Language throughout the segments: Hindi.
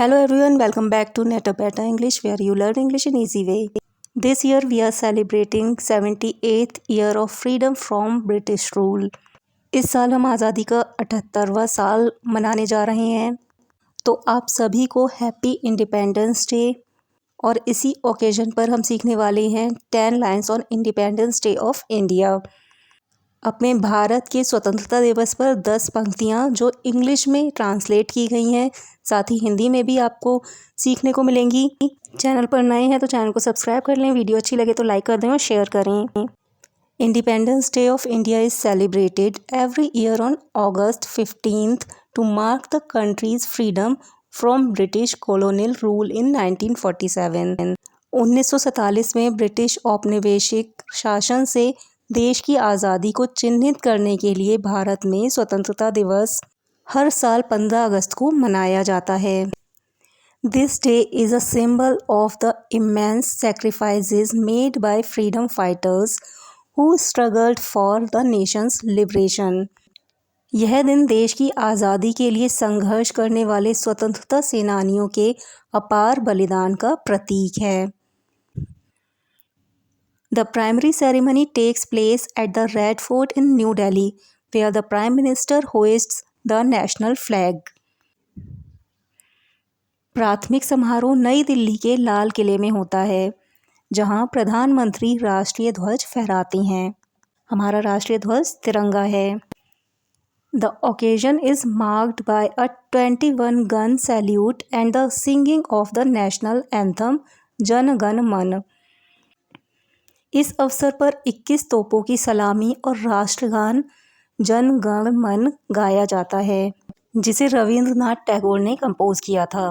Hello everyone, welcome back to Netter Beta English where you learn English in easy way. This year we are celebrating 78th year of freedom from British rule. इस साल हम आज़ादी का 78वां साल मनाने जा रहे हैं। तो आप सभी को हैप्पी इंडिपेंडेंस डे। और इसी ओकेजन पर हम सीखने वाले हैं 10 lines on independence day of India. अपने भारत के स्वतंत्रता दिवस पर 10 पंक्तियाँ जो इंग्लिश में ट्रांसलेट की गई हैं, साथ ही हिंदी में भी आपको सीखने को मिलेंगी। चैनल पर नए हैं तो चैनल को सब्सक्राइब कर लें, वीडियो अच्छी लगे तो लाइक कर दें और शेयर करें। Independence day of India is celebrated every year on August 15th to mark the country's freedom from British colonial rule in 1947। 1947 में ब्रिटिश औपनिवेशिक शासन से देश की आज़ादी को चिन्हित करने के लिए भारत में स्वतंत्रता दिवस हर साल 15 अगस्त को मनाया जाता है। This day is a symbol of the immense sacrifices made by freedom fighters who struggled for the Nations liberation. यह दिन देश की आज़ादी के लिए संघर्ष करने वाले स्वतंत्रता सेनानियों के अपार बलिदान का प्रतीक है। The primary ceremony takes place at the Red Fort in New Delhi, where the Prime Minister hoists the national flag. प्राथमिक समारोह नई दिल्ली के लाल किले में होता है, जहां प्रधानमंत्री राष्ट्रीय ध्वज फहराते हैं। हमारा राष्ट्रीय ध्वज तिरंगा है। The occasion is marked by a 21-gun salute and the singing of the national anthem Jana Gana मन। इस अवसर पर 21 तोपों की सलामी और राष्ट्रगान जन गण मन गाया जाता है, जिसे रविंद्रनाथ टैगोर ने कंपोज किया था।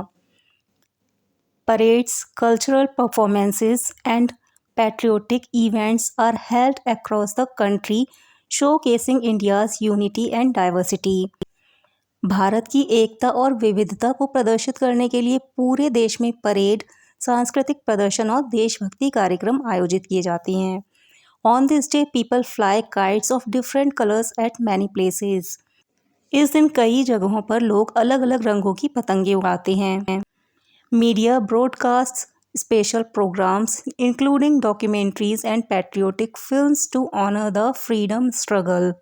Parades, cultural performances and patriotic events are held across the country, showcasing India's unity and diversity. Bharat की एकता और विविधता को प्रदर्शित करने के लिए पूरे देश में परेड, सांस्कृतिक प्रदर्शन और देशभक्ति कार्यक्रम आयोजित किए जाते हैं। On this day people fly kites of different colours eight many places. इस दिन कई जगहों पर लोग अलग अलग रंगों की पतंगे उड़ाते हैं। Media broadcast special programmes including documentaries and patriotic films to honour the freedom struggle.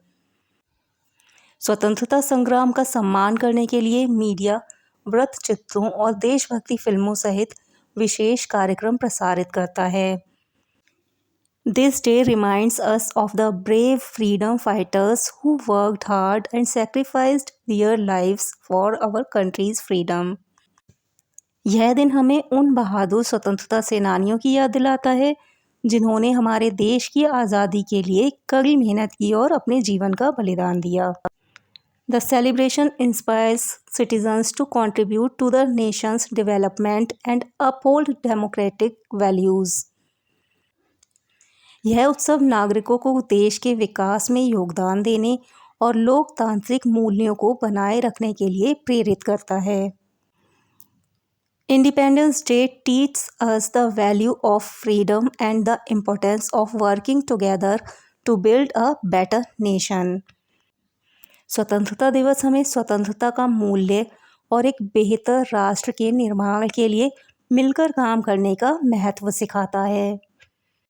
स्वतंत्रता संग्राम का सम्मान करने के लिए मीडिया व्रत चित्रों और देशभक्ति फिल्मों सहित विशेष कार्यक्रम प्रसारित करता है। This day reminds us of the brave freedom fighters who worked hard and sacrificed their lives for our country's freedom. यह दिन हमें उन बहादुर स्वतंत्रता सेनानियों की याद दिलाता है जिन्होंने हमारे देश की आज़ादी के लिए कड़ी मेहनत की और अपने जीवन का बलिदान दिया। The celebration inspires citizens to contribute to the nation's development and uphold democratic values. यह उत्सव नागरिकों को देश के विकास में योगदान देने और लोकतांत्रिक मूल्यों को बनाए रखने के लिए प्रेरित करता है। Independence Day teaches us the value of freedom and the importance of working together to build a better nation. स्वतंत्रता दिवस हमें स्वतंत्रता का मूल्य और एक बेहतर राष्ट्र के निर्माण के लिए मिलकर काम करने का महत्व सिखाता है।